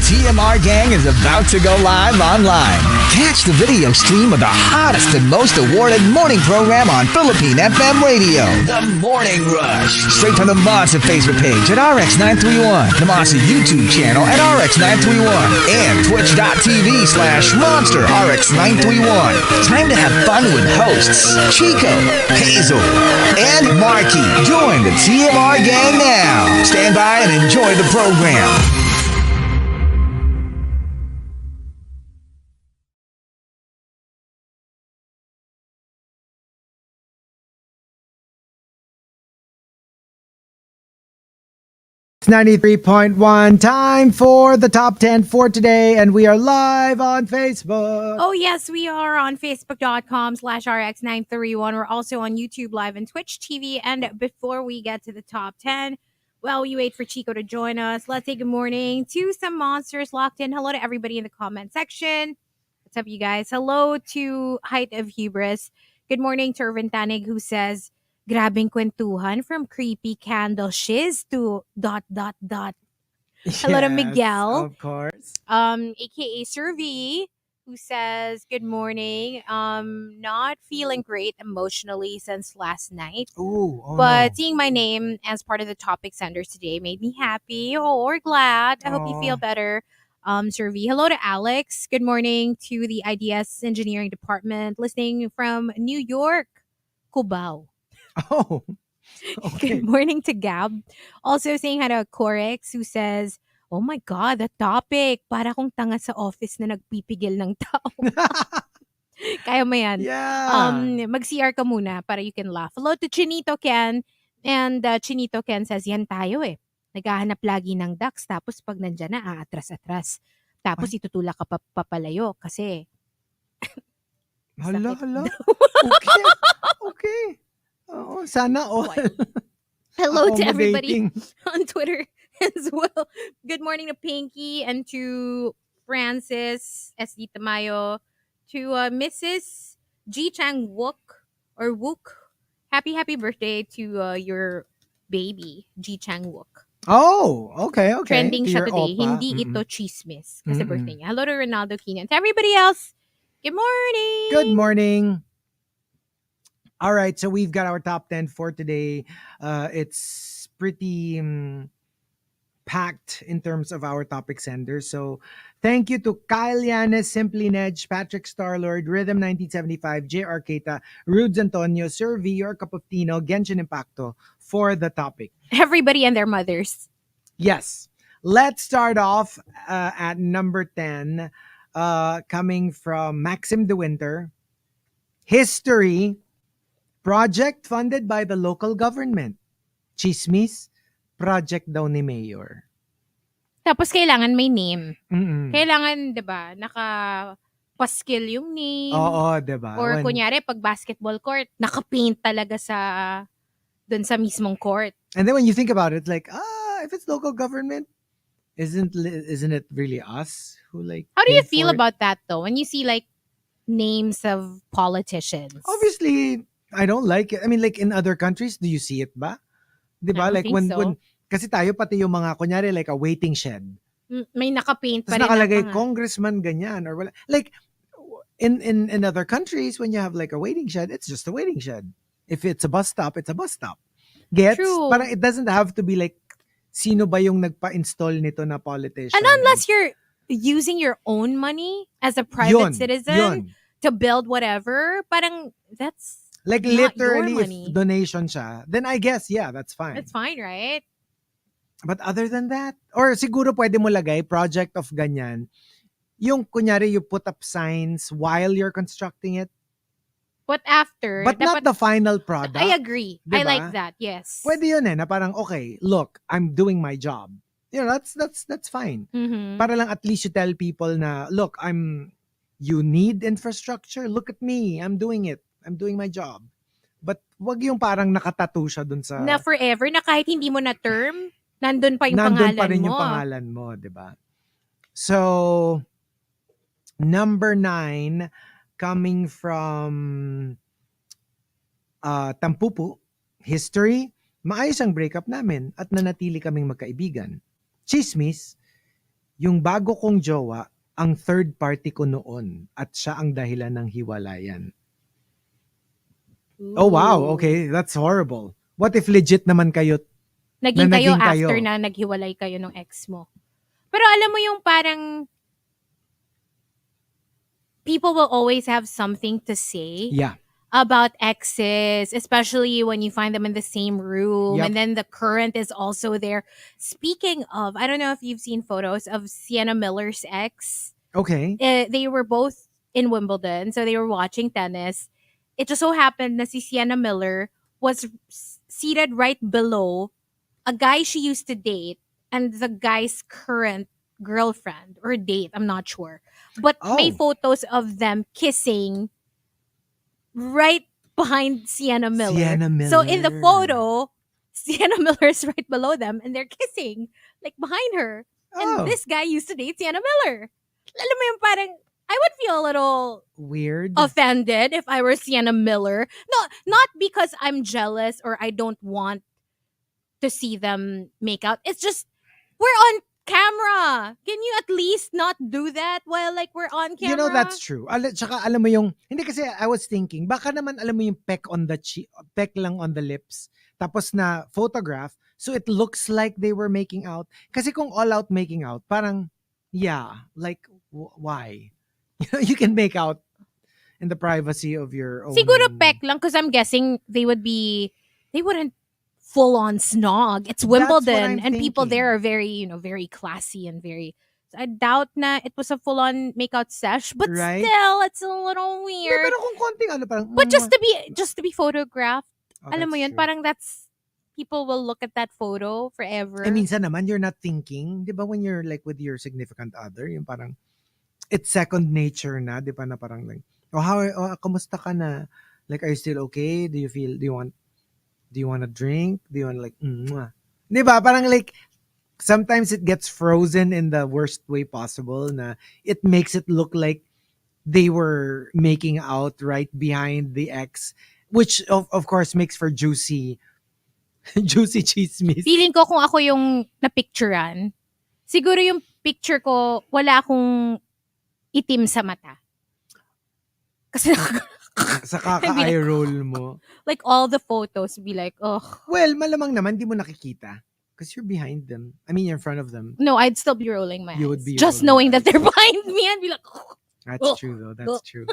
TMR Gang is about to go live online. Catch the video stream of the hottest and most awarded morning program on Philippine FM radio, The Morning Rush. Straight from the Monster Facebook page at RX931, the Monster YouTube channel at RX931, and Twitch.tv/Monster RX931. Time to have fun with hosts Chico, Hazel, and Marky. Join the TMR Gang now. Stand by and enjoy the program. It's 93.1, time for the top 10 for today, and we are live on Facebook. Oh, yes, we are on Facebook.com/RX931. We're also on YouTube Live and Twitch TV. And before we get to the top 10, well, we wait for Chico to join us. Let's say good morning to some monsters locked in. Hello to everybody in the comment section. What's up, you guys? Hello to Height of Hubris. Good morning to Irvin Tanig, who says, grabing kwentuhan from creepy candle shiz to ... Hello to Miguel. Of course. AKA Survey, who says, good morning. Not feeling great emotionally since last night. But seeing my name as part of the topic senders today made me happy or glad. I hope you feel better. Survey. Hello to Alex. Good morning to the IDS Engineering Department, listening from New York, Cubao. Oh, okay. Good morning to Gab. Also saying hi to Corex, who says, oh my God, the topic. Para kong tanga sa office na nagpipigil ng tao. Kaya mo yan. Yeah. Mag-CR ka muna para you can laugh. Hello to Chinito Ken. And Chinito Ken says, yan tayo eh. Naghahanap lagi ng ducks. Tapos pag nandyan na, aatras-atras. Tapos itutulak ka papalayo kasi... Hala. Okay. Oh, sana all. Hello to everybody on Twitter as well. Good morning to Pinky and to Francis SD Tamayo, to Mrs. G Chang Wook or Wook. Happy birthday to your baby, G Chang Wook. Oh, okay. Trending to siya your today. opa. Hindi ito chismis kasi birthday niya. Hello to Ronaldo Keenan. To everybody else, good morning. Good morning. All right, so we've got our top 10 for today. It's pretty packed in terms of our topic senders. So thank you to Kyle Yanes, Simply Nedge, Patrick Starlord, Rhythm 1975, J.R. Keita, Rudes Antonio, Survey, Your Cup of Tino, Genshin Impacto for the topic. Everybody and their mothers. Yes. Let's start off at number 10, coming from Maxim De Winter. History. Project funded by the local government. Chismis, project daw ni Mayor. Tapos kailangan may name. Mm-mm. Kailangan, 'di ba, naka-paskill yung name. Oo, 'di ba? Or kunyari pag basketball court, naka-paint talaga doon sa mismong court. And then when you think about it, like, if it's local government, isn't it really us who like? How do you pay feel for it? about that though? When you see like names of politicians. Obviously, I don't like it. I mean, like in other countries, do you see it ba? Diba? I don't Like think so. when kasi tayo pati yung mga kunyari like a waiting shed. May naka-paint pa Tapos rin. nakalagay congressman ganyan or wala. Like in other countries when you have like a waiting shed, it's just a waiting shed. If it's a bus stop, it's a bus stop. Gets? True. Parang it doesn't have to be like sino ba yung nagpa-install nito na politician. And unless you're using your own money as a private citizen to build whatever, parang that's like not literally your money. if donation siya, then I guess yeah, that's fine. That's fine, right? But other than that, or siguro pwede mo lagay project of ganyan. Yung kunyari you put up signs while you're constructing it. But after, But not the final product. I agree. I Diba? like that. Yes. Pwede yun na parang okay, look, I'm doing my job. You know, that's fine. Mm-hmm. Para lang at least you tell people na, look, you need infrastructure. Look at me. I'm doing it. I'm doing my job. But wag yung parang nakatattoo siya dun sa... Na forever, na kahit hindi mo na term, nandun pa yung nandun pangalan pa rin mo. yung pangalan mo, di ba? So, number 9, coming from Tampupu, history, maayos ang breakup namin at nanatili kaming magkaibigan. Chismis, Yung bago kong jowa, ang third party ko noon at siya ang dahilan ng hiwalayan. Oh wow, okay, that's horrible. What if legit naman kayo? Naging Na kayo naging after kayo. na naghiwalay kayo ng ex mo. Pero alam mo yung parang people will always have something to say Yeah. about exes, especially when you find them in the same room. Yep. And then the current is also there. Speaking of, I don't know if you've seen photos of Sienna Miller's ex. Okay. They were both in Wimbledon, so they were watching tennis. It just so happened that si Sienna Miller was seated right below a guy she used to date and the guy's current girlfriend or date, I'm not sure. But may photos of them kissing right behind Sienna Miller. Sienna Miller. So in the photo, Sienna Miller's right below them and they're kissing like behind her. And this guy used to date Sienna Miller. Alam mo yung parang, I would feel a little weird, offended if I were Sienna Miller. No, not because I'm jealous or I don't want to see them make out. It's just, we're on camera. Can you at least not do that while like we're on camera? You know, that's true. Tsaka alam mo yung, hindi kasi I was thinking, baka naman alam mo yung peck on the peck lang on the lips, tapos na photograph, so it looks like they were making out. Kasi kung all out making out, parang, yeah, like, why? You can make out in the privacy of your own. Siguro peck lang because I'm guessing they wouldn't full on snog. It's Wimbledon and people there are very, very classy and very. So I doubt na it was a full on makeout sesh, but still, it's a little weird. Pero kung konting parang, but just to be photographed, alam mo yun, parang that's people will look at that photo forever. Minsan naman you're not thinking, 'di ba, when you're like with your significant other, yung parang it's second nature na, 'di ba, na parang like, kamusta ka na? Like, are you still okay? Do you want a drink? Do you want like, diba? Parang like, sometimes it gets frozen in the worst way possible na it makes it look like they were making out right behind the ex, which of course makes for juicy chismis. Feeling ko kung ako yung napicturean, siguro yung picture ko, wala akong itim sa mata. Kasi sa kaka-eye roll mo. Like all the photos be like, oh. Well, malamang naman di mo nakikita because you're behind them. I mean, you're in front of them. No, I'd still be rolling my eyes. You would be just knowing that they're behind me and be like, oh. That's true though. That's true.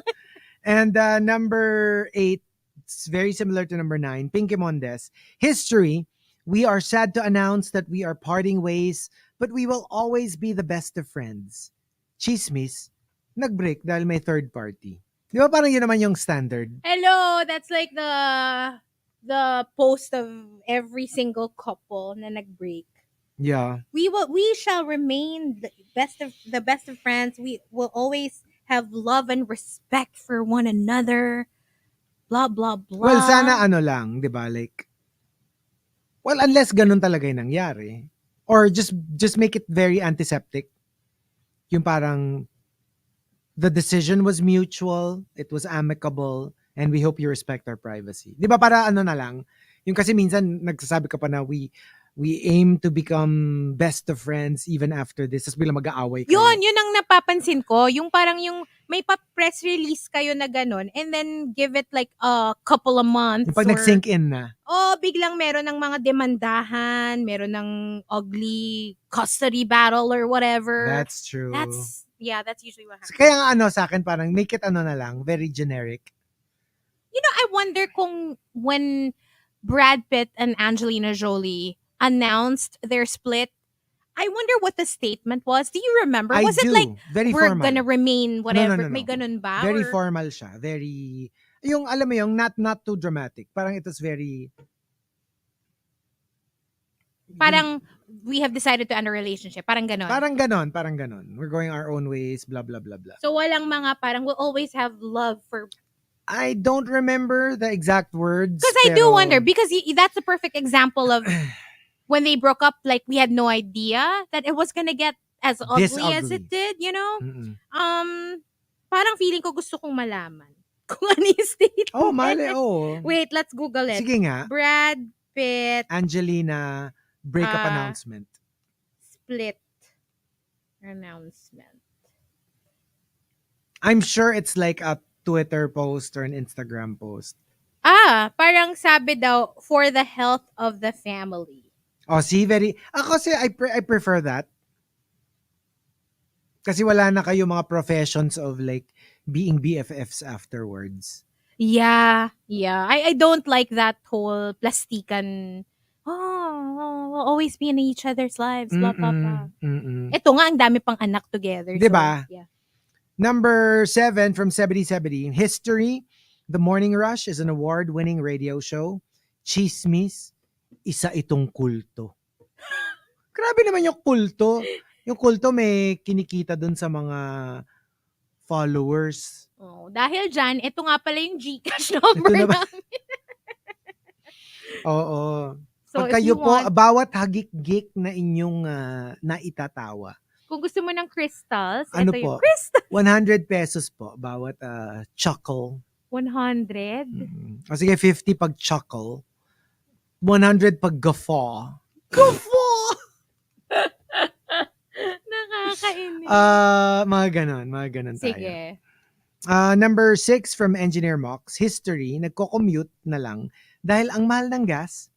And number 8, it's very similar to number 9, Pinky Mondes. History, we are sad to announce that we are parting ways, but we will always be the best of friends. Chismis, nag-break dahil may third party. Di ba parang yun naman yung standard? Hello, that's like the post of every single couple na nag-break. Yeah. We shall remain the best of friends. We will always have love and respect for one another. Blah blah blah. Well, sana lang, 'di ba? Like, well, unless ganun talaga yung nangyari, or just make it very antiseptic. Yung parang the decision was mutual, it was amicable, and we hope you respect our privacy. Di ba para na lang? Yung kasi minsan nagsasabi ka pa na we aim to become best of friends even after this. Tapos bilang mag-aaway kayo. Yun ang napapansin ko. Yung parang yung may pa-press release kayo na ganun and then give it like a couple of months. Yung pag nag-sink in na. Biglang meron ng mga demandahan, meron ng ugly custody battle or whatever. That's true. That's usually what happens. Kaya sa akin parang make it na lang, very generic. I wonder kung when Brad Pitt and Angelina Jolie announced their split, I wonder what the statement was. Do you remember? Was it like, very we're formal. Gonna remain whatever? No. May ganun ba? Very formal siya. Very, yung alam mo yung not too dramatic. Parang it was very... Parang we have decided to end a relationship. Parang ganon. Parang ganon. We're going our own ways, blah, blah, blah, blah. So walang mga parang we'll always have love for... I don't remember the exact words. Because I do wonder, because that's a perfect example of when they broke up, like we had no idea that it was gonna get as ugly as it did, Mm-mm. Parang feeling ko gusto kong malaman kung ano yung statement. Oh, mali, Wait, let's Google it. Sige nga. Brad Pitt. Angelina breakup announcement. Split. Announcement. I'm sure it's like a Twitter post or an Instagram post. Parang sabi daw, for the health of the family. Oh, see, ako kasi I prefer that. Kasi wala na kayo mga professions of like being BFFs afterwards. Yeah. I don't like that whole plastikan, we'll always be in each other's lives, blah, blah, blah. Ito nga, ang dami pang anak together. Diba? So, yeah. Number 7 from 7070. History, The Morning Rush is an award-winning radio show. Chismis, isa itong kulto. Grabe naman yung kulto. Yung kulto may kinikita dun sa mga followers. Oh, dahil dyan, ito nga pala yung GCash number Ito na ba? namin. Oo. So, Pag if kayo you po, want, bawat hagik-gik na inyong naitatawa. kung gusto mo ng crystals, Ano ito po? yung crystal. 100 pesos po, bawat chuckle. 100. O sige, 50 pag chuckle. 100 pag guffaw. Guffaw! Nakakainis. Mga ganon tayo. Sige. Number 6 from Engineer Mox, History, nagko-commute na lang dahil ang mahal ng gas.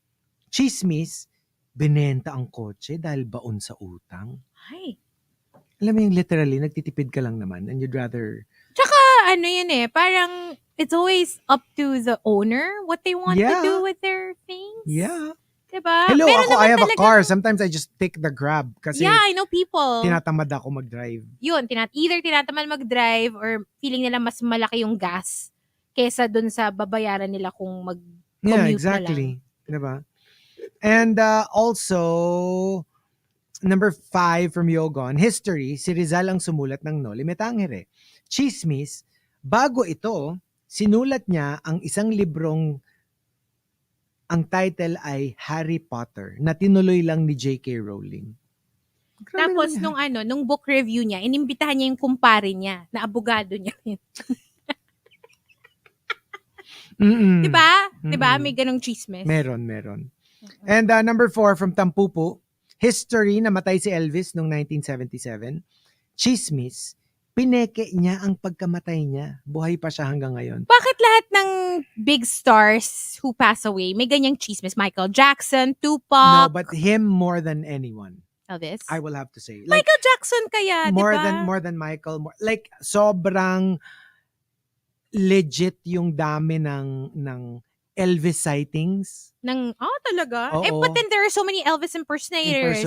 Chismis, binenta ang kotse dahil baon sa utang. Ay. Alam mo yung literally, nagtitipid ka lang naman and you'd rather... Tsaka, ano yun parang it's always up to the owner what they want to do with their things. Yeah. Diba? Hello, Pero ako, I have a car. talagang- Sometimes I just take the Grab kasi Yeah, I know people. tinatamad ako mag-drive. Yun, either tinatamad mag-drive or feeling nila mas malaki yung gas kesa dun sa babayaran nila kung mag-commute Yeah, na lang. exactly. Diba? And also, number 5 from Yogon, History, si Rizal ang sumulat ng Noli Me Tangere. Chismis, bago ito, sinulat niya ang isang librong ang title ay Harry Potter na tinuloy lang ni J.K. Rowling. Grabe Tapos naman nung book review niya, inimbitahan niya yung kumpare niya na abogado niya. Diba? Diba? May ganong chismis. Meron. And number 4 from Tampupo, History, namatay si Elvis noong 1977. Chismis, pineke niya ang pagkamatay niya. Buhay pa siya hanggang ngayon. Bakit lahat ng big stars who pass away may ganyang chismis? Michael Jackson, Tupac. No, but him more than anyone. Elvis? I will have to say. Like, Michael Jackson kaya, more diba? than Michael. Like, sobrang legit yung dami ng Elvis sightings. Talaga? Oo. But then there are so many Elvis impersonators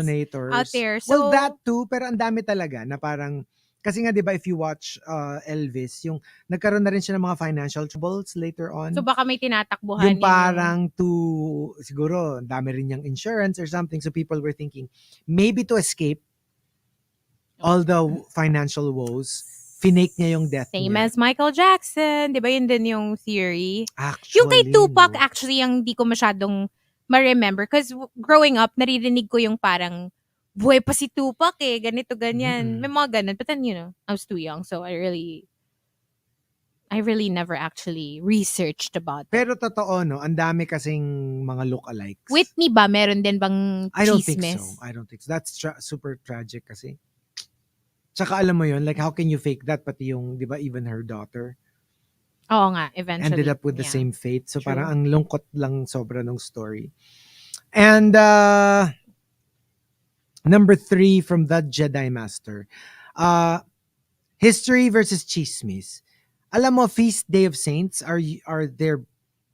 out there. So, Well, that too, pero ang dami talaga na parang, kasi nga 'di ba if you watch Elvis, yung nagkaroon na rin siya ng mga financial troubles later on. so baka may tinatakbuhan Yung parang siguro, dami rin niyang insurance or something. So people were thinking, maybe to escape all the financial woes, finake niya yung death Same niya. as Michael Jackson. Di ba yun din yung theory? Actually, Yung kay Tupac, no. actually, yung di ko masyadong ma-remember. Because growing up, naririnig ko yung parang, buhay pa si Tupac ganito, ganyan. May mga ganun. But then, I was too young. So I really never actually researched about it. Pero totoo, no? Ang dami kasing mga lookalikes. Whitney ba? Meron din bang I don't chismis? think so. That's super tragic kasi. Tsaka alam mo yun, like how can you fake that? Pati yung, di ba, even her daughter Oo nga, eventually. ended up with the yeah. same fate. So True. parang ang lungkot lang sobra ng story. And number 3 from the Jedi Master. History versus Chismis. Alam mo, Feast Day of Saints are their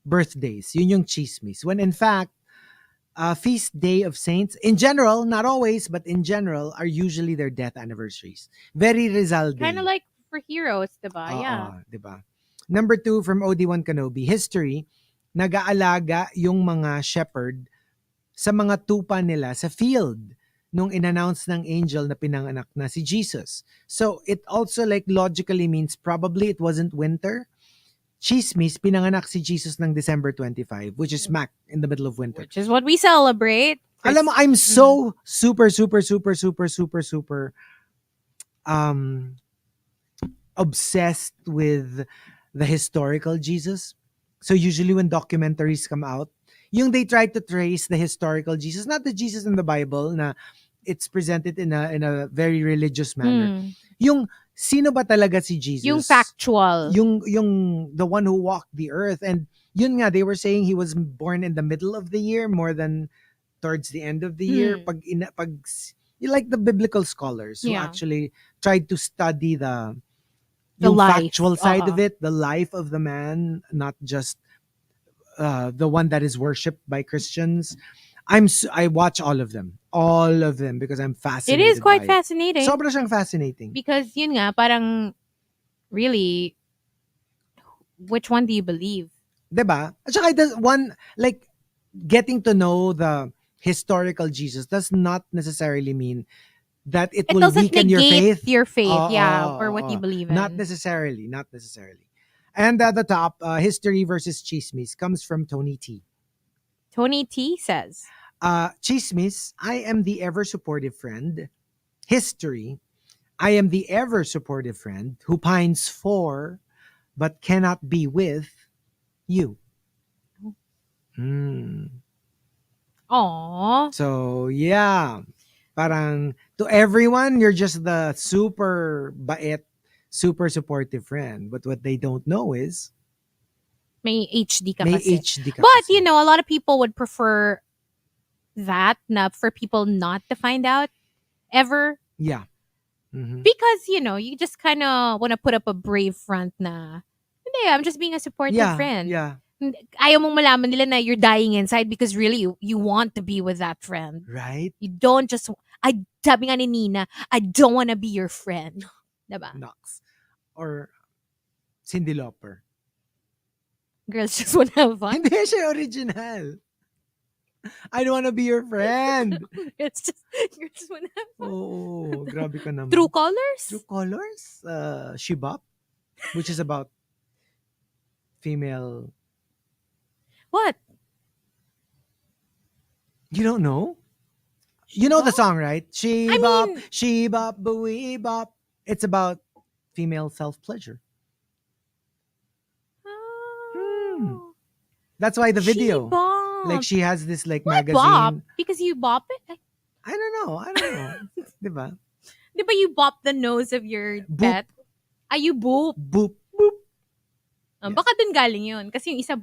birthdays. Yun yung Chismis. When in fact, Feast Day of Saints, in general, not always, but in general, are usually their death anniversaries. Very Rizal Day. Kind of like for heroes, diba? Yeah. Diba? Number 2 from OD1 Kenobi. History, nag-aalaga yung mga shepherd sa mga tupa nila sa field nung in-announce ng angel na pinanganak na si Jesus. So, it also like logically means probably it wasn't winter. Chismis, pinanganak si Jesus ng December 25, which is smack in the middle of winter. Which is what we celebrate. Alam mo, I'm so super obsessed with the historical Jesus. So usually when documentaries come out, yung they try to trace the historical Jesus, not the Jesus in the Bible na it's presented in a very religious manner. Yung sino ba talaga si Jesus? Yung factual. Yung the one who walked the earth. And yun nga, they were saying he was born in the middle of the year more than towards the end of the year. Pag like the biblical scholars who actually tried to study the factual side of it, the life of the man, not just the one that is worshipped by Christians. I watch all of them because I'm fascinated. It is quite fascinating. Sobra siyang fascinating. Because yun nga, parang really, which one do you believe? Diba? At saka one, like, getting to know the historical Jesus does not necessarily mean that it will weaken your faith. Your faith, or what you believe in. Not necessarily. And at the top, History versus Chismis comes from Tony T. Tony T says, Chismis, I am the ever supportive friend. History, I am the ever supportive friend who pines for but cannot be with you. Aww. So, yeah. Parang to everyone, you're just the super bait, super supportive friend. But what they don't know is may HD ka may kasi. HD ka But, kasi. you know, a lot of people would prefer that na for people not to find out ever. Yeah. Mm-hmm. Because, you know, you just kind of want to put up a brave front na, hindi, I'm just being a supportive friend. Yeah. Ayaw mong malaman nila na you're dying inside because really you want to be with that friend. Right? You don't just, sabi nga ni Nina, I don't want to be your friend. Diba? Nox. Or Cyndi Lauper. Girls just want to have fun. Hindi siya original. I don't want to be your friend. It's just, girls want to have fun. Oh, grabe ka naman. True Colors? True Colors? Shibop, which is about female. What? You don't know? You know the song, right? Shibop, Shibop, Boo Bop. It's about female self-pleasure. That's why the video. She-bop. Like she has this like Why magazine. Bop? Because you bop it? I don't know. Diba? Diba you bop the nose of your pet? You boop. Boop, boop. Yes. Baka dun galing yun. Kasi yung isa...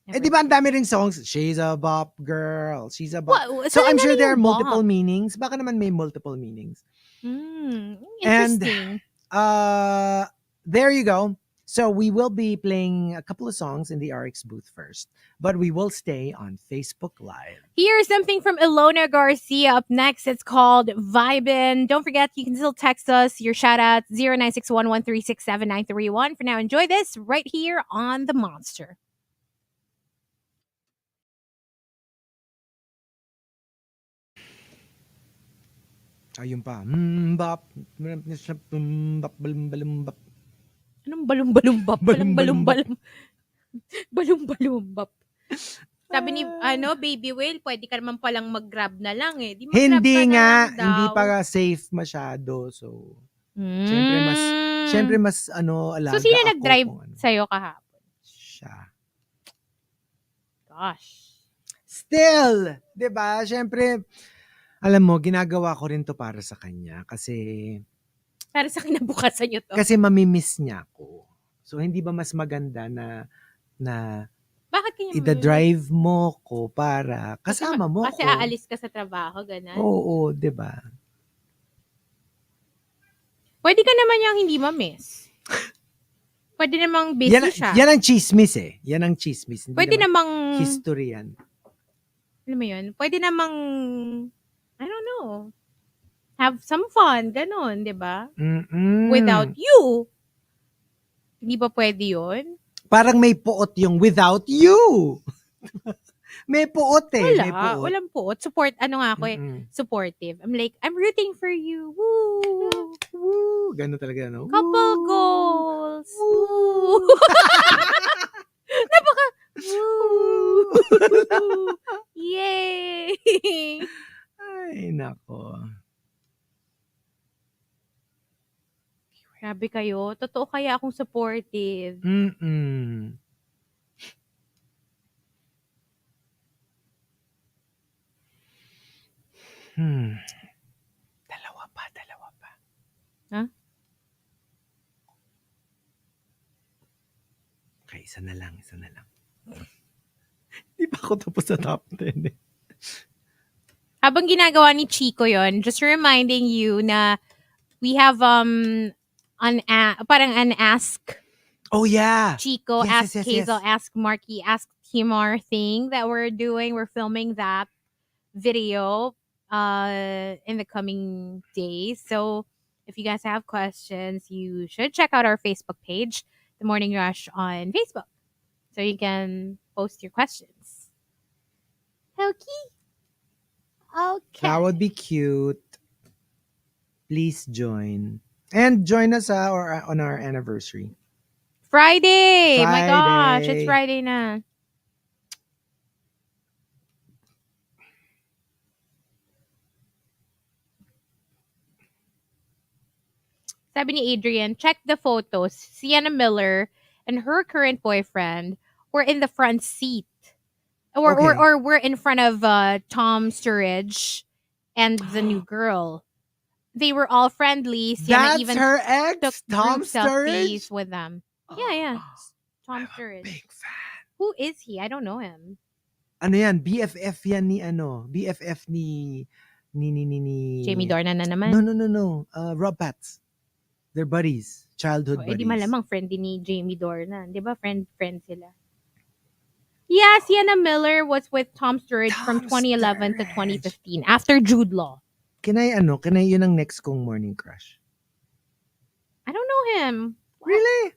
Eh, di ba ang dami ring songs? She's a bop girl. She's a bop. What? So I'm sure there are multiple meanings. Baka naman may multiple meanings. Interesting. And there you go. So we will be playing a couple of songs in the RX booth first, but we will stay on Facebook Live. Here's something from Ilona Garcia up next. It's called Vibin'. Don't forget, you can still text us your shout out 0961-136-7931. For now, enjoy this right here on The Monster. Ayun pa. Bop. Bop, balum, bop. Anong balum-balum-bop? Balum-balum-balum. Balum-balum-bop. Sabi ni, Baby Whale, pwede ka naman palang mag-grab na lang eh. Di mag-grab hindi ka na nga, lang daw. hindi pa safe masyado. So, syempre mas alaga. So, sino ako nag-drive sa'yo kahapon? Siya. Gosh. Still, 'di ba? Syempre, alam mo, ginagawa ko rin to para sa kanya kasi para sa kinabukasan nyo to. Kasi mamimiss niya ako. So, hindi ba mas maganda na bakit kanya ida-drive mo ko para kasama mo kasi ko. Aalis ka sa trabaho, ganun. Oo, 'di ba? Pwede ka naman yung hindi ma-miss. Pwede namang busy siya. Yan ang chismis eh. Yan ang chismis. Hindi pwede namang history yan. Alam mo yun? Pwede namang I don't know. Have some fun, ganun, 'di ba? Without you. Hindi ba pwede 'yun? Parang may puot yung without you. May puot eh. Wala, may puot. Walang puot. Support, nga ako eh. Supportive. I'm like, I'm rooting for you. Woo! Woo! Ganun talaga, no? Couple goals! Woo! Napaka, woo! Yay! Ay, nako. Grabe kayo. Totoo kaya akong supportive. Dalawa pa. Huh? Okay, isa na lang. Di pa ako tapos sa top 10 eh. Habang ginagawa ni Chico yon, just reminding you na we have parang an ask Oh yeah. Chico, Yes, ask Hazel, ask Marky, ask TMR thing that we're doing. We're filming that video in the coming days. So if you guys have questions, you should check out our Facebook page, The Morning Rush on Facebook. So you can post your questions. Okay. That would be cute. Please join. And join us on our anniversary. Friday! My gosh, it's Friday na. Sabi ni Adrian, check the photos. Sienna Miller and her current boyfriend were in the front seat. Or we're in front of Tom Sturridge and the new girl. They were all friendly. Sienna That's even her ex, took Tom group selfies Sturridge? with them. Yeah. Tom I'm Sturridge. a big fan. Who is he? I don't know him. Ano yan? BFF yan ni BFF ni Jamie Dornan na naman. No. Rob Pats. They're buddies. Childhood buddies. Di malamang friend din ni Jamie Dornan. Di ba? Friend sila. Yeah, Sienna Miller was with Tom Sturridge from 2011 to 2015 after Jude Law. Can I yun ang next kong morning crush? I don't know him. Really?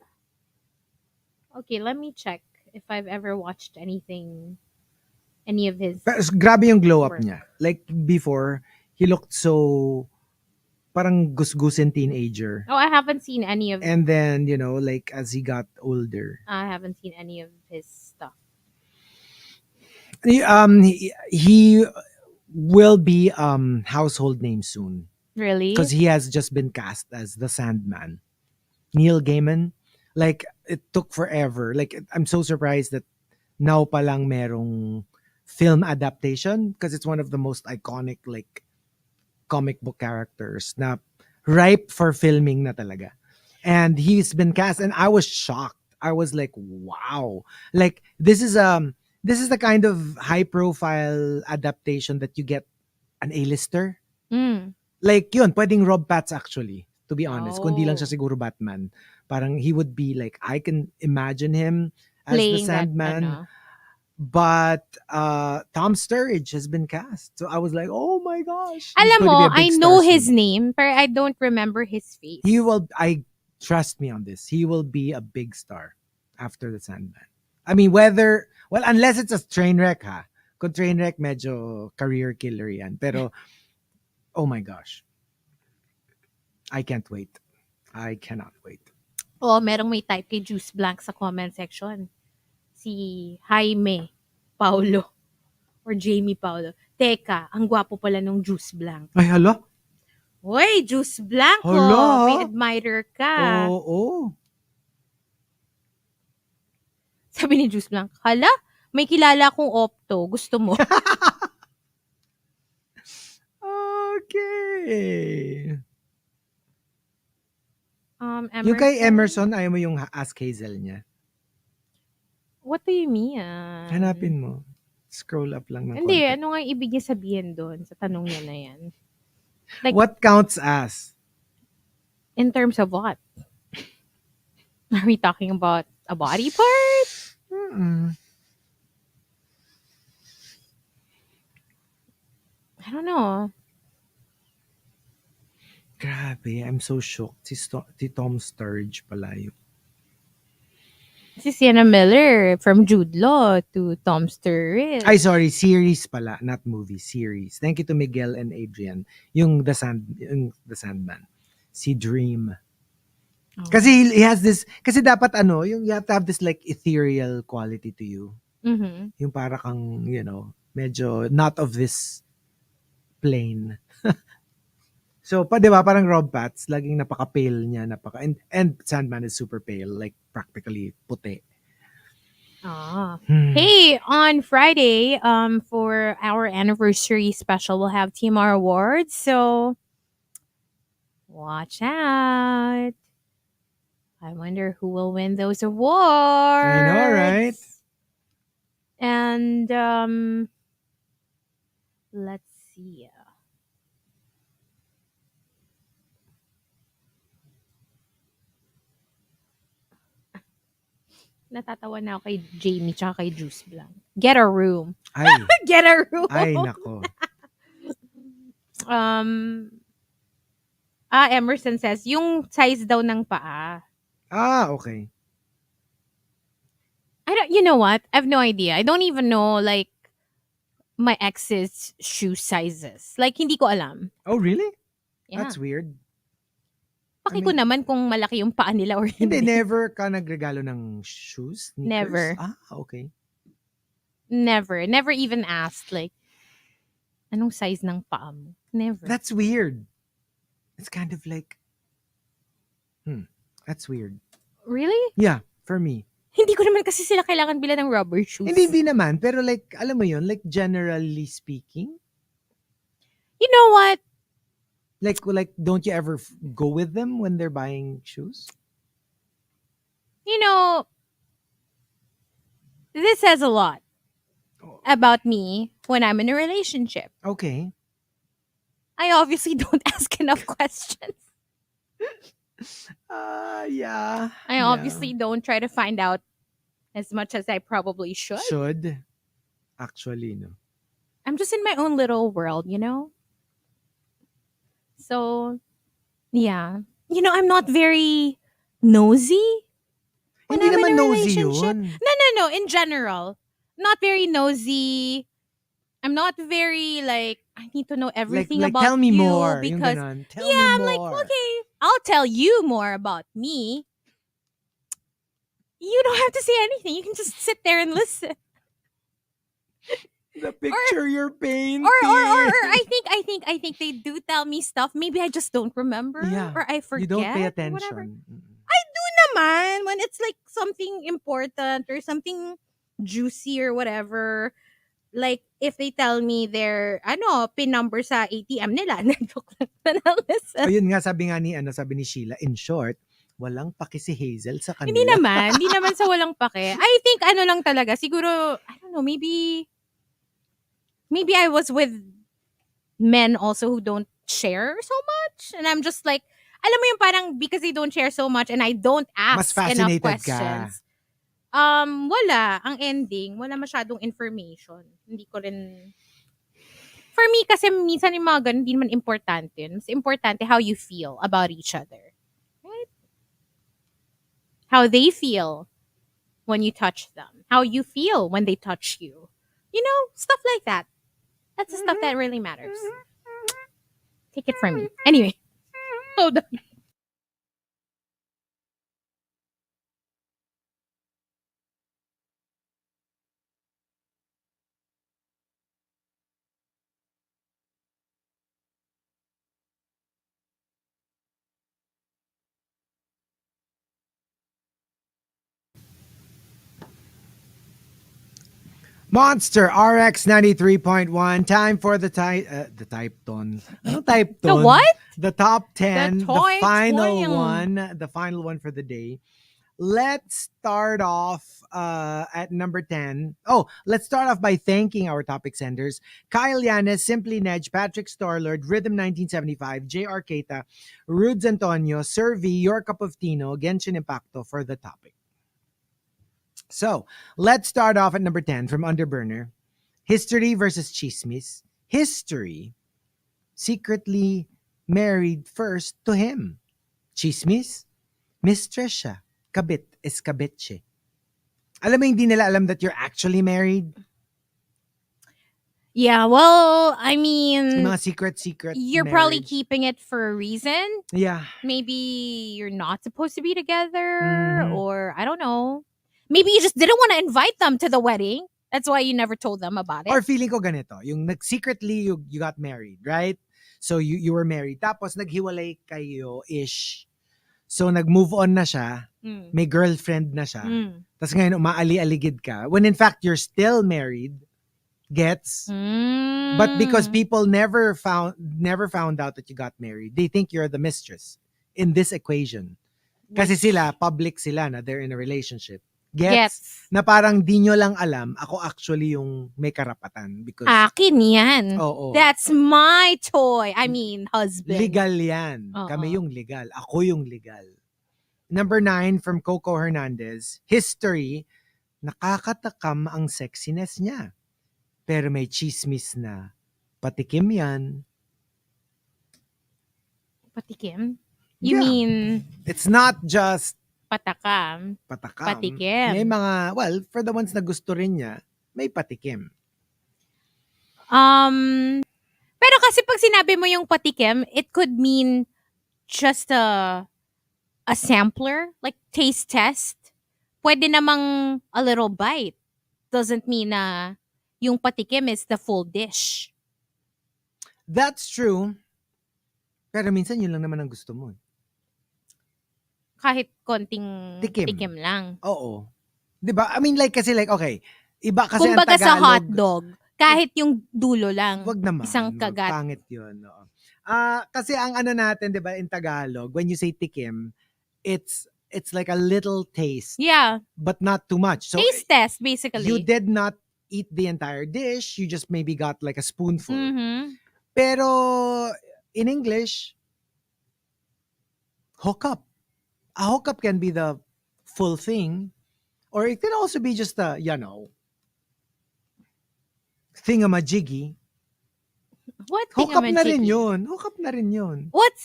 Okay, let me check if I've ever watched any of his. Pero grabe yung glow up work. niya. Like before, he looked so parang gusgusin teenager. Oh, I haven't seen any of. And then, like as he got older. I haven't seen any of his stuff. He will be household name soon. Really? Because he has just been cast as the Sandman. Neil Gaiman. Like, it took forever. Like, I'm so surprised that now palang merong film adaptation because it's one of the most iconic, like, comic book characters na ripe for filming na talaga. And he's been cast and I was shocked. I was like, wow. Like, this is the kind of high profile adaptation that you get an A-lister. Like yun, pwedeng Rob Pats actually, to be honest. Kundi lang siya siguro Batman. Parang he would be like, I can imagine him as playing the Sandman. That, but Tom Sturridge has been cast. So I was like, oh my gosh. Alam mo, I know his name, but I don't remember his face. Trust me on this. He will be a big star after the Sandman. I mean, unless it's a train wreck, ha? Kung train wreck, medyo career killer yan. Pero, oh my gosh. I can't wait. I cannot wait. Oh, merong may type kay Juice Blank sa comment section. Si Jaime Paulo or Jamie Paulo. Teka, ang gwapo pala nung Juice Blank. Ay, hala? Hoy, Juice Blank, Hala? may admirer ka. Oo. Sabi ni Juice Blank, hala, may kilala akong opto. Gusto mo? Okay. Emerson? Yung kay Emerson, ayaw mo yung Ask Hazel niya. What do you mean? Hanapin mo. Scroll up lang ng Hindi, konti. ano nga ibig niya sabihin doon sa tanong niya na yan? Like, what counts as? In terms of what? Are we talking about a body part? I don't know. Grabe, I'm so shocked. Si Tom Sturridge pala yun. Si Sienna Miller from Jude Law to Tom Sturridge. Ay, sorry, series pala, not movie, series. Thank you to Miguel and Adrian. Yung The Sandman. Si Dream. Oh. Kasi he has this, kasi dapat yung you have to have this like ethereal quality to you. Mm-hmm. Yung para kang, medyo not of this plane. So, di ba, parang Rob Pats, laging napaka-pale niya, and Sandman is super pale, like practically puti. Hey, on Friday, for our anniversary special, we'll have TMR awards. So watch out. I wonder who will win those awards. I know, right? And let's see. Natatawa na ako kay Jamie tsaka kay Juice Blanc. Get a room. Ay. Get a room. Ay, nako. Emerson says, yung size daw ng paa. Okay. You know what? I have no idea. I don't even know, like, my ex's shoe sizes. Like, hindi ko alam. Oh, really? Yeah. That's weird. Paki ko naman kung malaki yung paa nila or hindi. Hindi, never ka nagregalo ng shoes? Sneakers? Never. Okay. Never. Never even asked, like, anong size ng paa mo? Never. That's weird. It's kind of like, that's weird. Really? Yeah, for me. Hindi ko naman kasi sila kailangan bila ng rubber shoes. Hindi naman. Pero like, alam mo yun, like generally speaking. You know what? Like, don't you ever go with them when they're buying shoes? You know, this says a lot about me when I'm in a relationship. Okay. I obviously don't ask enough questions. Yeah. I obviously don't try to find out as much as I probably should. Actually, no. I'm just in my own little world, you know? So, yeah. You know, I'm not very nosy when Hindi I'm naman in a nosy relationship. yun. No. In general. Not very nosy. I'm not very, like, I need to know everything like about tell me you more. because Tell me more. I'm like, okay, I'll tell you more about me. You don't have to say anything. You can just sit there and listen. The picture you're painting. Or I think they do tell me stuff. Maybe I just don't remember. Yeah. Or I forget. You don't pay or attention. whatever. I do naman when it's like something important or something juicy or whatever. Like, if they tell me their, PIN number sa ATM nila, joke lang na listen. Ayun nga, sabi ni Sheila, in short, walang paki si Hazel sa kanila. Hindi naman sa walang pake. I think lang talaga, siguro, I don't know, maybe I was with men also who don't share so much. And I'm just like, alam mo yung parang because they don't share so much and I don't ask enough questions. Ka. Wala. Ang ending, wala masyadong information. Hindi ko rin... For me, kasi minsan yung mga ganun, hindi naman importante. Mas importante how you feel about each other. Right? How they feel when you touch them. How you feel when they touch you. You know, stuff like that. That's the stuff that really matters. Take it from me. Anyway. Hold on. Monster RX93.1. Time for the type ton. Ano type ton? The what? The top 10. The final 10. one. The final one for the day. Let's start off at number 10. Oh, let's start off by thanking our topic senders. Kyle Yanes, Simply Nedge, Patrick Starlord, Rhythm 1975, JR Keita, Rudes Antonio, Sir V, Your Cup of Tino, Genshin Impacto for the topic. So, let's start off at number 10 from Underburner. History versus Chismis. History secretly married first to him. Chismis, mistress siya. Kabit is kabit siya. Alam mo, hindi nila alam that you're actually married? Yeah, well, I mean... Mga secret You're marriage. probably keeping it for a reason. Yeah. Maybe you're not supposed to be together, or I don't know. Maybe you just didn't want to invite them to the wedding. That's why you never told them about it. Or feeling ko ganito, yung secretly you got married, right? So you were married. Tapos naghiwalay kayo-ish. So, nag-move on na siya. Mm. May girlfriend na siya. Mm. Tapos ngayon, umaali-aligid ka. When in fact, you're still married. Gets? But because people never found out that you got married, they think you're the mistress in this equation. Kasi sila, public sila na they're in a relationship. Gets? Na parang di nyo lang alam, ako actually yung may karapatan. Because, akin yan. Oo. That's my toy. I mean, husband. Legal yan. Kami yung legal. Ako yung legal. Number 9 from Coco Hernandez. History, nakakatakam ang sexiness niya. Pero may chismis na patikim yan. Patikim? You mean... It's not just patakam. Patikim. May mga, well, for the ones na gusto rin niya, may patikim. Pero kasi pag sinabi mo yung patikim, it could mean just a sampler, like taste test. Pwede namang a little bite. Doesn't mean na yung patikim is the full dish. That's true. Pero minsan yun lang naman ang gusto mo. Kahit konting tikim lang. Oo. 'Di ba? I mean, kasi okay. Iba kasi kumbaga ang Tagalog. Sa hotdog, kahit yung dulo lang. Wag naman. Isang kagat. Pangit yun. No? Kasi ang ano natin, 'di ba, in Tagalog, when you say tikim, it's like a little taste. Yeah. But not too much. So taste test, basically. You did not eat the entire dish. You just maybe got like a spoonful. Mm-hmm. Pero in English, hookup. A hookup can be the full thing, or it can also be just a, thingamajiggy. What hookup na rin thingamajiggy? yun. Hookup na rin yun. What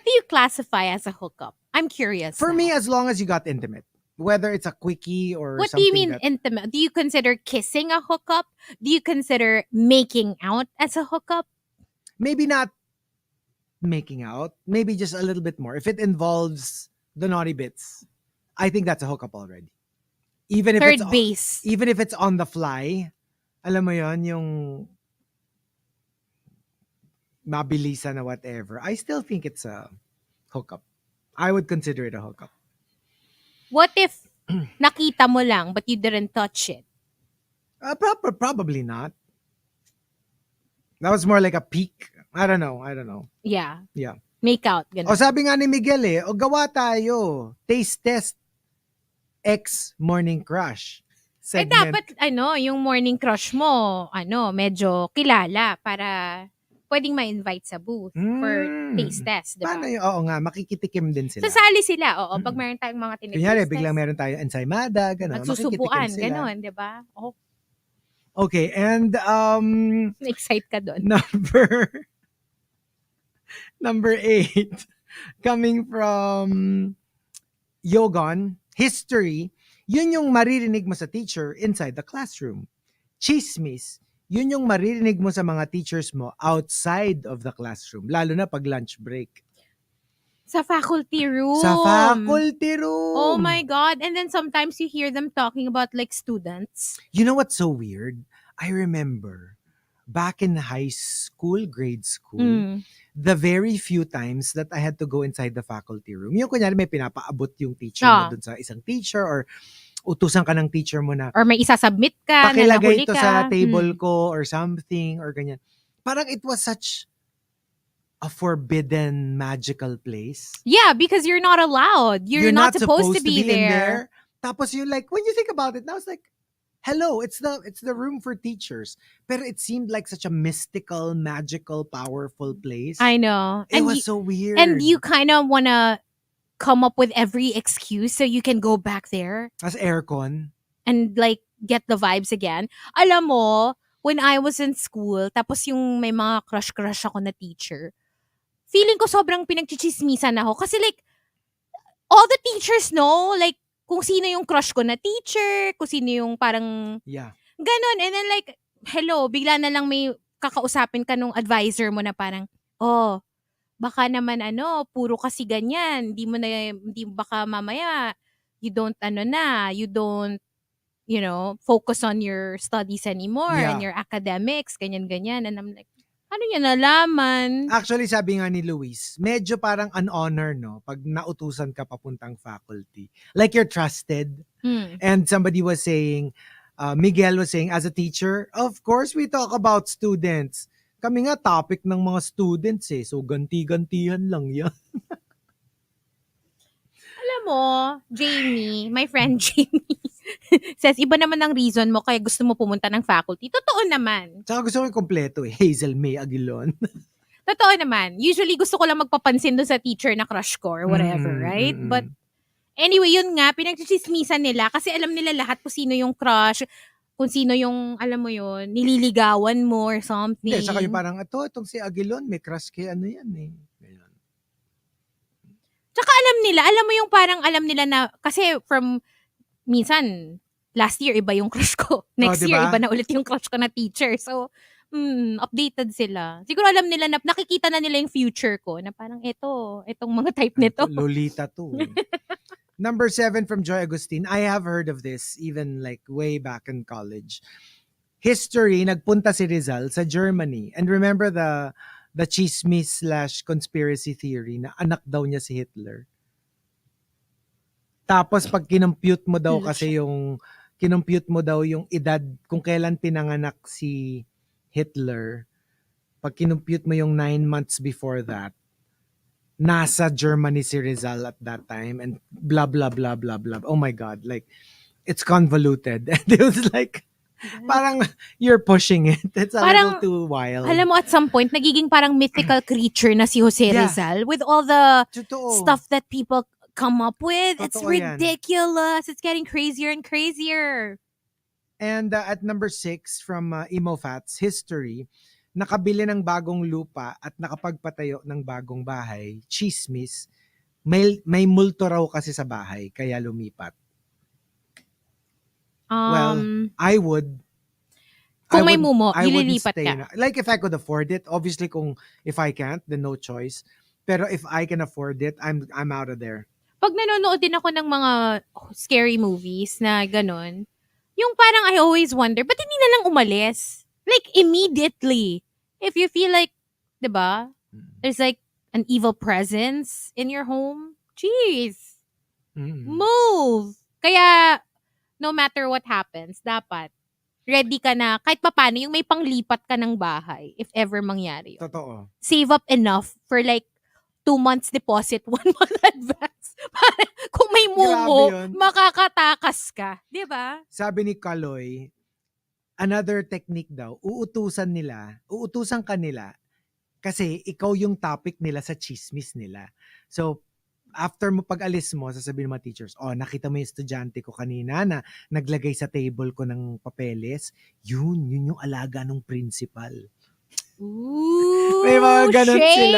do you classify as a hookup? I'm curious. For me, as long as you got intimate. Whether it's a quickie or what something. What do you mean intimate? Do you consider kissing a hookup? Do you consider making out as a hookup? Maybe not making out. Maybe just a little bit more. If it involves the naughty bits, I think that's a hookup already. Even if Third base. Even if it's on the fly, alam mo yon, yung mabilisan na whatever, I still think it's a hookup. I would consider it a hookup. What if nakita mo lang but you didn't touch it? Probably not. That was more like a peek. I don't know. Yeah. Yeah. Make out. Ganun. O sabi nga ni Miguel gawa tayo. Taste test. Morning crush. Segment. Dapat, yung morning crush mo, medyo kilala para pwedeng ma-invite sa booth for taste test, diba? Paano yun? Oo nga, makikitikim din sila. Sasali sila, pag mayroon tayong mga tinitaste. Kunyari, biglang meron tayong ensaymada, gano'n. Magsusubuan, gano'n, diba? Oh. Okay, and Na-excite ka doon. Number 8, coming from Yogon, history, yun yung maririnig mo sa teacher inside the classroom. Chismis, yun yung maririnig mo sa mga teachers mo outside of the classroom, lalo na pag lunch break. Sa faculty room. Oh my God. And then sometimes you hear them talking about like students. You know what's so weird? I remember back in high school, grade school, the very few times that I had to go inside the faculty room, yung kunyari may pinapaabot yung teacher mo dun sa isang teacher or utusan ka ng teacher mo na or may isasubmit ka na nahuli pakilagay ito ka sa table ko or something or ganyan. Parang it was such a forbidden magical place. Yeah, because you're not allowed. You're not supposed to be there. Tapos you like, when you think about it, now it's like, hello, it's the room for teachers. Pero it seemed like such a mystical, magical, powerful place. I know. It was so weird. And you kind of want to come up with every excuse so you can go back there. As aircon. And like, get the vibes again. Alam mo, when I was in school, tapos yung may mga crush ako na teacher, feeling ko sobrang pinagchichismisan ako. Kasi like, all the teachers know, like, kung sino yung crush ko na teacher, kung sino yung parang, ganon. And then like, hello, bigla na lang may kakausapin ka nung advisor mo na parang, baka naman puro kasi ganyan. Hindi baka mamaya, you don't focus on your studies anymore and your academics, ganyan-ganyan. And I'm like, Ano niya nalaman? Actually, sabi nga ni Luis, medyo parang an honor, no? Pag nautusan ka papuntang faculty. Like you're trusted. And somebody was saying, Miguel was saying, as a teacher, of course we talk about students. Kami nga topic ng mga students eh. So, ganti-gantihan lang yan. Alam mo, Jamie, my friend Jamie, says, iba naman ang reason mo kaya gusto mo pumunta ng faculty. Totoo naman. Tsaka gusto ko yung kompleto eh. Hazel May Aguilon. Totoo naman. Usually, gusto ko lang magpapansin doon sa teacher na crush ko or whatever, right? But anyway, yun nga, pinagchichismisan nila kasi alam nila lahat kung sino yung crush, kung sino yung, alam mo yun, nililigawan mo or something. Hindi, saka yung parang, itong si Aguilon, may crush kay ano yan eh. Ganyan. Tsaka alam mo yung parang alam nila na, kasi from, minsan, last year, iba yung crush ko. Next diba? year, iba na ulit yung crush ko na teacher. So, updated sila. Siguro alam nila na, nakikita na nila yung future ko, na parang itong mga type nito. Lolita to. Number 7 from Joy Agustin. I have heard of this even like way back in college. History, nagpunta si Rizal sa Germany. And remember the chismis / conspiracy theory na anak daw niya si Hitler. Tapos pag kinompute mo daw kasi yung edad kung kailan pinanganak si Hitler, pag kinompute mo yung 9 months before that, nasa Germany si Rizal at that time and blah blah blah blah blah. Oh my God, like it's convoluted. And it was like parang you're pushing it. It's a little too wild. Alam mo, at some point, nagiging parang mythical creature na si Jose Rizal with all the stuff that people come up with. It's ridiculous. It's getting crazier and crazier. And at number 6 from Emo Fats, History, nakabili ng bagong lupa at nakapagpatayo ng bagong bahay, Chismis, may multo raw kasi sa bahay, kaya lumipat. Well, I would. Kung may mumo, ililipat ka. Like if I could afford it, obviously if I can't, then no choice. Pero if I can afford it, I'm out of there. Pag nanonood din ako ng mga scary movies na ganun, yung parang I always wonder, ba't hindi na lang umalis? Like immediately. If you feel like, diba, there's like an evil presence in your home, jeez, move. Kaya, no matter what happens, dapat ready ka na kahit papaano yung may panglipat ka ng bahay if ever mangyari yun. Totoo. Save up enough for like 2 months deposit, 1 month advance. Para kung may mumo, makakatakas ka. Diba? Sabi ni Kaloy, another technique daw, uutusan ka nila kasi ikaw yung topic nila sa chismis nila. So, after mo pag-alis mo, sasabihin ng mga teachers, nakita mo yung estudyante ko kanina na naglagay sa table ko ng papeles, yun yung alaga ng principal. Ooh, may mga ganon shady.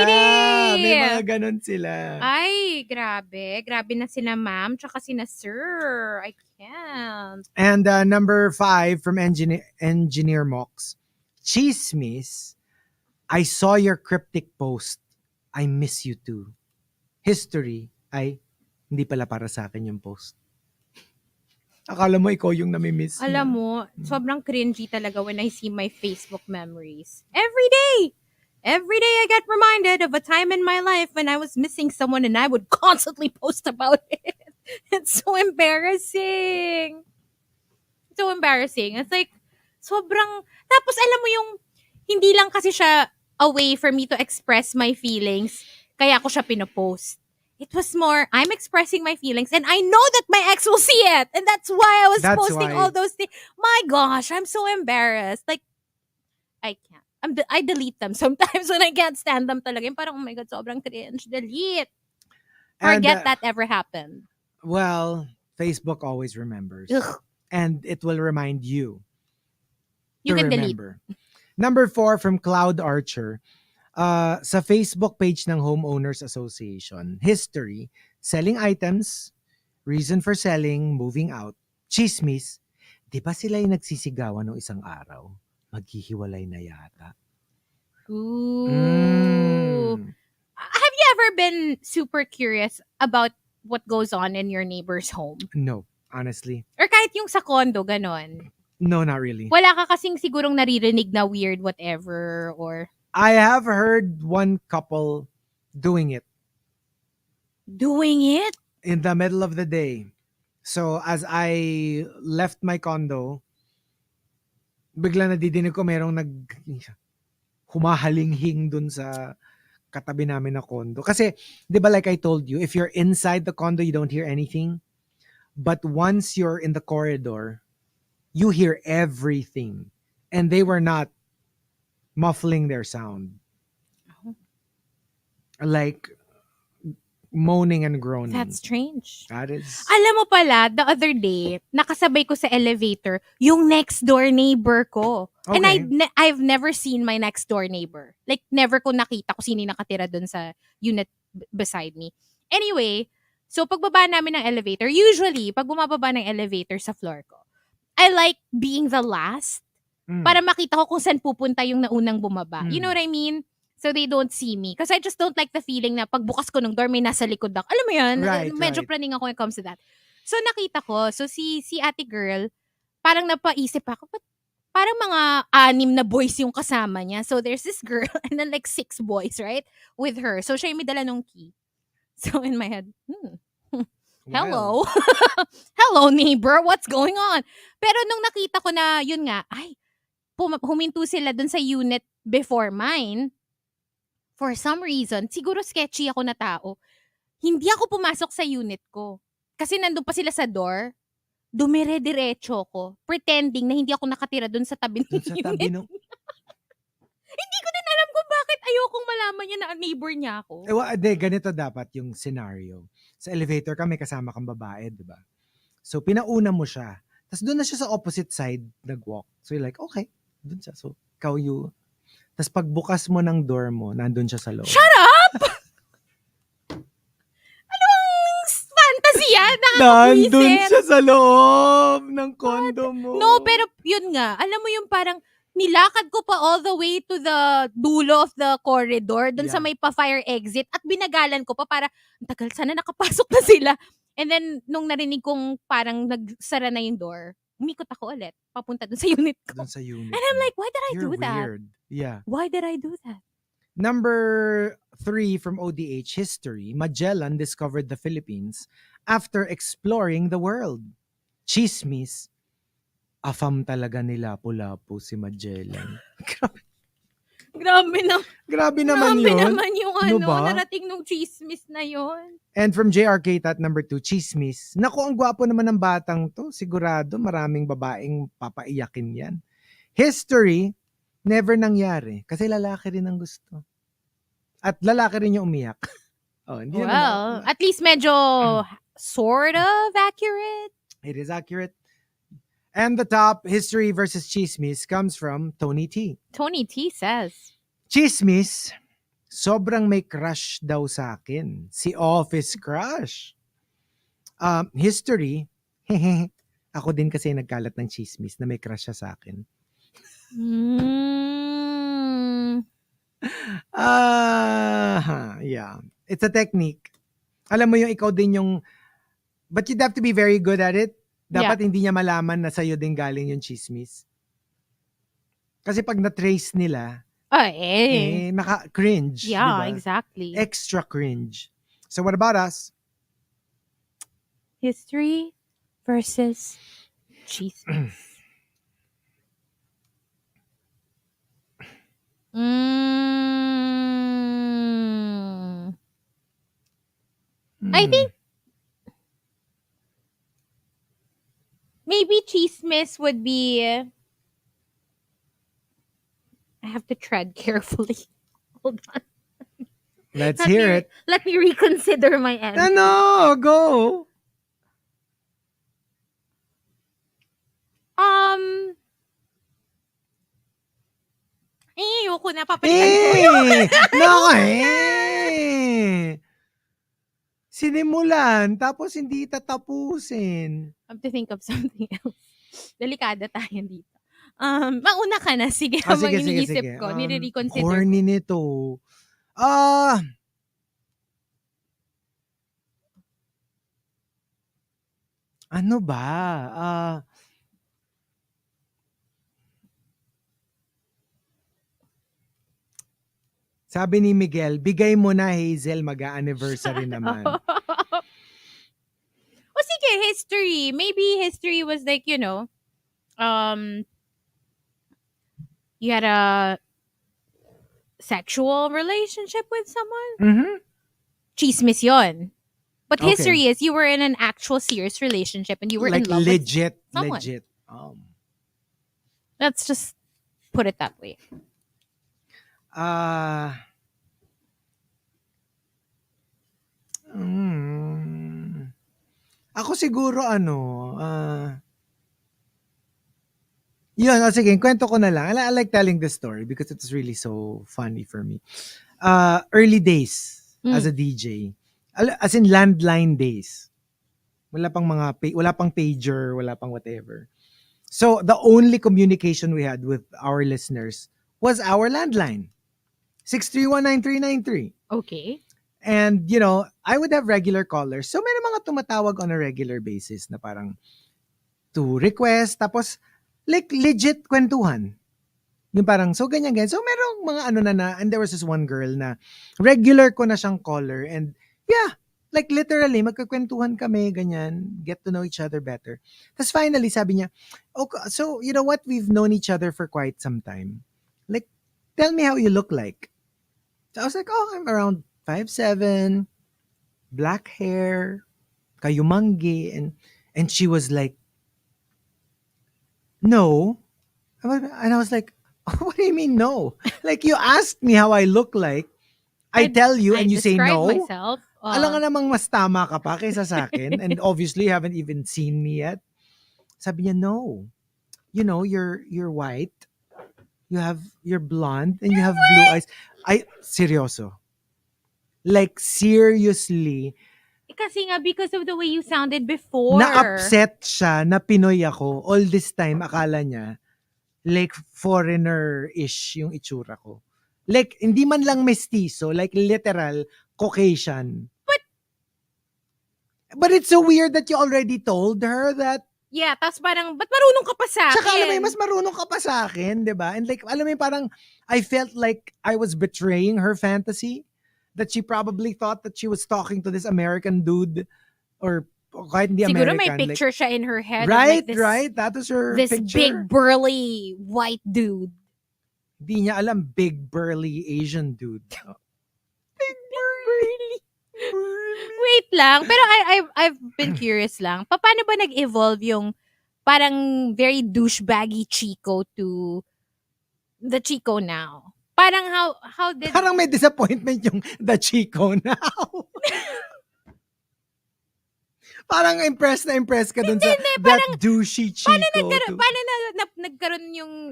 sila. Ay, grabe. Grabe na sina ma'am, tsaka sina sir. I can't. And number 5 from Engineer Mox, Chismis, I saw your cryptic post. I miss you too. History, ay hindi pala para sa akin yung post. Akala mo ikaw yung namimiss niya. Alam mo, sobrang cringy talaga when I see my Facebook memories. Every day I get reminded of a time in my life when I was missing someone and I would constantly post about it. It's so embarrassing. It's like, sobrang, tapos alam mo yung, hindi lang kasi siya a way for me to express my feelings, kaya ako siya pinopost. It was more, I'm expressing my feelings and I know that my ex will see it. And that's why I was posting all those things. My gosh, I'm so embarrassed. Like, I can't. I delete them sometimes when I can't stand them talaga. Yung parang, oh my God, sobrang cringe. Delete. Forget that ever happened. Well, Facebook always remembers. Ugh. And it will remind you. You can remember. Number 4 from Cloud Archer. Sa Facebook page ng Homeowners Association, History, selling items, reason for selling, moving out, chismis, di ba sila yung nagsisigawan ng isang araw? Maghihiwalay na yata. Ooh. Have you ever been super curious about what goes on in your neighbor's home? No, honestly. Or kahit yung sa condo, ganon? No, not really. Wala ka kasing sigurong naririnig na weird whatever or... I have heard one couple doing it. Doing it? In the middle of the day. So, as I left my condo, bigla nadidinig ko merong humahalinghing dun sa katabi namin na condo. Kasi, di ba like I told you, if you're inside the condo, you don't hear anything. But once you're in the corridor, you hear everything. And they were not muffling their sound. Like, moaning and groaning. That's strange. That is... Alam mo pala, the other day, nakasabay ko sa elevator yung next door neighbor ko. Okay. And I've never seen my next door neighbor. Like, never ko nakita kung sino yung nakatira dun sa unit beside me. Anyway, so pagbaba namin ng elevator, usually, pag bumababa ng elevator sa floor ko, I like being the last para makita ko kung saan pupunta yung naunang bumaba. You know what I mean? So they don't see me. Because I just don't like the feeling na pagbukas ko ng door, may nasa likod ako. Alam mo yun? Medyo praning ako when it comes to that. So nakita ko, so si ate girl, parang napaisip ako, but parang mga 6 na boys yung kasama niya. So there's this girl and then like 6 boys, right? With her. So siya yung may dala ng key. So in my head, hello. Hello, neighbor. What's going on? Pero nung nakita ko na, yun nga, ay, huminto sila dun sa unit before mine. For some reason, siguro sketchy ako na tao, hindi ako pumasok sa unit ko. Kasi nandun pa sila sa door, dumire-diretso ko, pretending na hindi ako nakatira dun sa tabi ng unit. Hindi ko din alam kung bakit ayokong malaman niya na neighbor niya ako. Ganito dapat yung scenario. Sa elevator ka, may kasama kang babae, di ba? So, pinauna mo siya. Tapos doon na siya sa opposite side nag-walk. So, you're like, okay, doon siya. So, ikaw you... Tapos pagbukas mo ng door mo, nandun siya sa loob. Shut up! Anong fantasy yan? Nandun siya sa loob ng condo mo. No, pero yun nga. Alam mo yung parang nilakad ko pa all the way to the dulo of the corridor, dun sa may pa-fire exit, at binagalan ko pa para, tagal, sana nakapasok na sila. And then, nung narinig kong parang nagsara na yung door, umikot ako ulit, papunta dun sa unit ko. Dun sa unit. And I'm like, why did I do that? Weird. Yeah. Why did I do that? Number 3 from ODH History, Magellan discovered the Philippines after exploring the world. Chismis, afam talaga nila Lapu-Lapu si Magellan. Grabe na. Grabe naman yun. Grabe naman yung ba? narating nung chismis na yun. And from JRK Tat number 2, Chismis. Naku, ang gwapo naman ng batang to. Sigurado maraming babaeng papaiyakin yan. History, never nangyari. Kasi lalaki rin ang gusto. At lalaki rin yung umiyak. Hindi naman at least medyo sort of accurate. It is accurate. And the top, History versus Chismis, comes from Tony T. Tony T says, Chismis, sobrang may crush daw sa akin. Si Office Crush. History, ako din kasi nagkalat ng chismis na may crush siya sa akin. Yeah. It's a technique. Alam mo yung ikaw din yung, but you'd have to be very good at it. Dapat hindi niya malaman na sa'yo din galing yung chismis. Kasi pag na-trace nila, naka-cringe. Yeah, diba? exactly. Extra cringe. So what about us? History versus chismis. I think maybe chismis would be... I have to tread carefully. Hold on. Let's hear it. Let me reconsider my answer. No, go. Ayoko na, papalitan ko yun. Sinimulan, tapos hindi tatapusin. I have to think of something else. Delikada tayo dito. Mauna ka na. Sige, sige, habang iniisip sige. ko, nire-reconsider corny ko. nito. Ano ba? Sabi ni Miguel, bigay mo na Hazel, mag-anniversary naman. O sige, history. Maybe history was like, you had a sexual relationship with someone. Mm-hmm. Chismis yun. But Okay. history is you were in an actual serious relationship and you were Like in love legit, with someone. legit. Let's just put it that way. Ako siguro yun, sige, kwento ko na lang. I like telling this story because it's really so funny for me. Early days as a DJ. As in landline days. Wala pang pager, wala pang whatever. So the only communication we had with our listeners was our landline. 6319393. Okay. And, I would have regular callers. So, may mga tumatawag on a regular basis na parang to request. Tapos, like, legit kwentuhan. Yung parang, so ganyan. So, merong mga and there was this one girl na regular ko na siyang caller. And, yeah, like literally, magkakwentuhan kami, ganyan, get to know each other better. Tapos finally, sabi niya, okay, so, you know what? We've known each other for quite some time. Like, tell me how you look like. So, I was like, oh, I'm around 5'7", black hair, kayumanggi, and she was like, no. And I was like, what do you mean no? Like, you asked me how I look like, I tell you and you say no. Myself. Alam nga namang mas tama ka pa kaysa sa akin, and obviously you haven't even seen me yet. Sabi niya, no. You know, you're white, you're blonde, and you have blue eyes. Seryoso. Like, seriously. Kasi nga, because of the way you sounded before. Na-upset siya na Pinoy ako. All this time, akala niya, like, foreigner-ish yung itsura ko. Like, hindi man lang mestizo, like, literal, Caucasian. But it's so weird that you already told her that. Yeah, tas parang, ba't marunong ka pa sa akin? Tsaka alam mo, mas marunong ka pa sa akin, di ba? And like, alam mo, parang, I felt like I was betraying her fantasy. That she probably thought that she was talking to this American dude or kahit hindi Siguro American. Siguro may picture siya in her head. Right, of like this, right. That was her this picture. Big, burly, white dude. Di niya alam, big, burly, Asian dude. Big, burly. Wait lang. Pero I've been curious lang. Paano ba nag-evolve yung parang very douchebaggy Chico to the Chico now? Parang how did... Parang may disappointment yung the Chico now. Parang impressed ka dun sa that douchey Chico.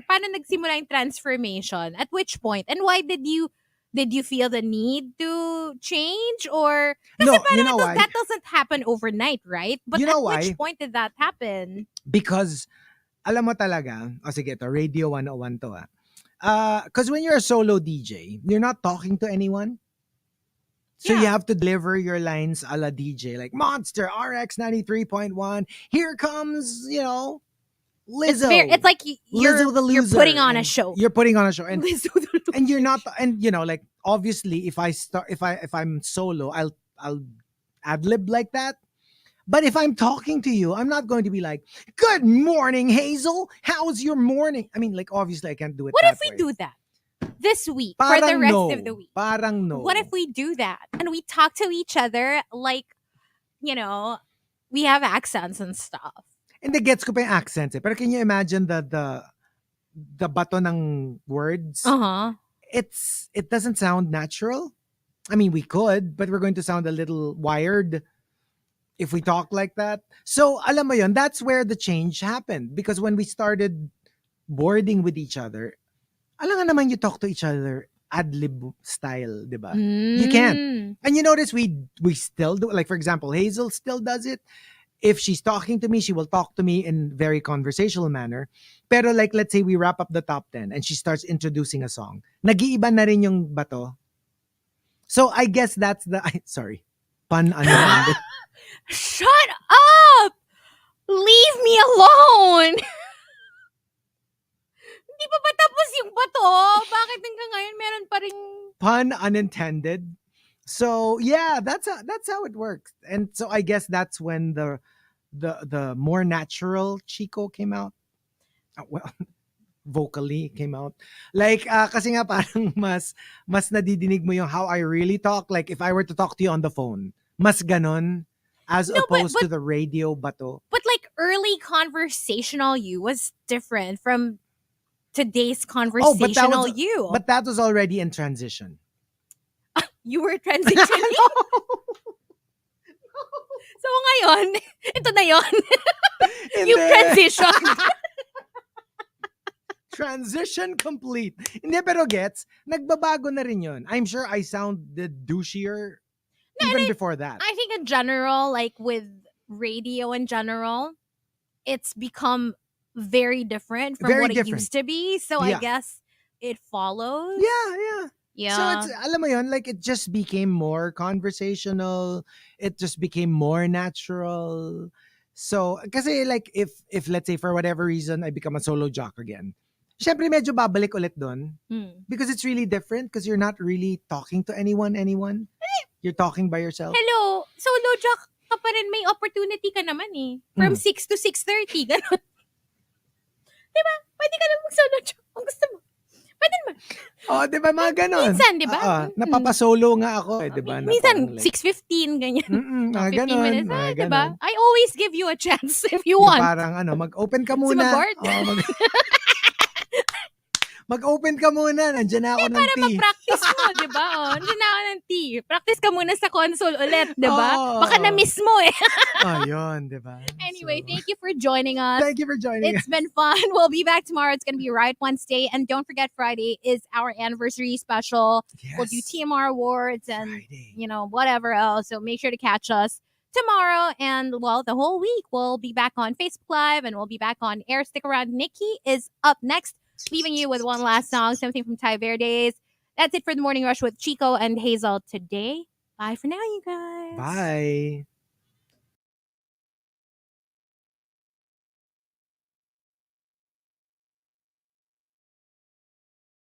Paano nagsimula yung transformation? At which point? And why did you feel the need to change? Or, kasi no, parang you know why? That doesn't happen overnight, right? But you know at why? Which point did that happen? Because, alam mo talaga, sige, ito, Radio 101 to because when you're a solo DJ, you're not talking to anyone. So you have to deliver your lines a la DJ, like Monster RX93.1. Here comes, Lizzo. It's like Lizzo the loser. You're putting on a show. You're putting on a show, and Lizzo the loser. And you're not, and like obviously, if I'm solo, I'll ad lib like that. But if I'm talking to you, I'm not going to be like, good morning, Hazel. How's your morning? I mean, like, obviously, I can't do it. What if we way. do that this week Parang for the rest no. of the week? Parang no. What if we do that and we talk to each other like, we have accents and stuff? And the gets ko pa yung accents. Pero can you imagine the bato ng words? It doesn't sound natural. I mean, we could, but we're going to sound a little wired if we talk like that. So, alam mo yun, that's where the change happened. Because when we started boarding with each other, alam nga naman you talk to each other ad-lib style, di ba? You can't. And you notice we still do, like for example, Hazel still does it. If she's talking to me, she will talk to me in very conversational manner. Pero like, let's say we wrap up the top 10 and she starts introducing a song. Nag-iiba na rin yung bato. So I guess that's sorry. Pun ano. Shut up! Leave me alone! Hindi pa ba tapos yung bato? Bakit hanggang ngayon meron pa rin Pun unintended. So yeah, that's how it works. And so I guess that's when the more natural Chico came out. Well, vocally came out. Like kasi nga parang mas nadidinig mo yung how I really talk. Like if I were to talk to you on the phone, mas ganon as No, opposed to the radio bato. But like early conversational you was different from today's conversational you. But that was already in transition. You were transitioning. So ngayon, ito na yon. You transitioned. Transition complete. Hindi, pero gets, nagbabago na rin yun. I'm sure I sounded douchier even before that. I think in general, like with radio in general, it's become very different from what it used to be. So I guess it follows. Yeah. Yeah. So it's, alam mo yun, like it just became more conversational. It just became more natural. So, kasi like if let's say for whatever reason I become a solo jock again, syempre medyo babalik ulit dun. Because it's really different because you're not really talking to anyone. You're talking by yourself. Hello, solo jock ka pa rin, may opportunity ka naman eh. From 6 to 6:30, gano'n. Diba? Pwede ka naman solo jock kung gusto mo. Pwede naman. Oh, diba mga ganon? Minsan, diba? Napapasolo nga ako eh, diba? Minsan, 6:15, ganyan. 15 ganon, minutes. Diba? I always give you a chance if you want. Parang mag-open ka muna. Mag-open ka muna. Nandiyan na ako ng para tea. mag-practice mo, di ba? Nandiyan na ako ng tea. Practice ka muna sa console ulit, di ba? Baka na-miss mo eh. Yun, di ba? Anyway, thank you for joining us. Thank you for joining us. It's been fun. We'll be back tomorrow. It's going to be Riot Wednesday. And don't forget, Friday is our anniversary special. Yes. We'll do TMR awards and, whatever else. So make sure to catch us tomorrow. And, well, the whole week we'll be back on Facebook Live and we'll be back on air. Stick around. Nikki is up next. Leaving you with one last song, something from Ty Verdes. That's it for the Morning Rush with Chico and Hazel today. Bye for now, you guys. Bye.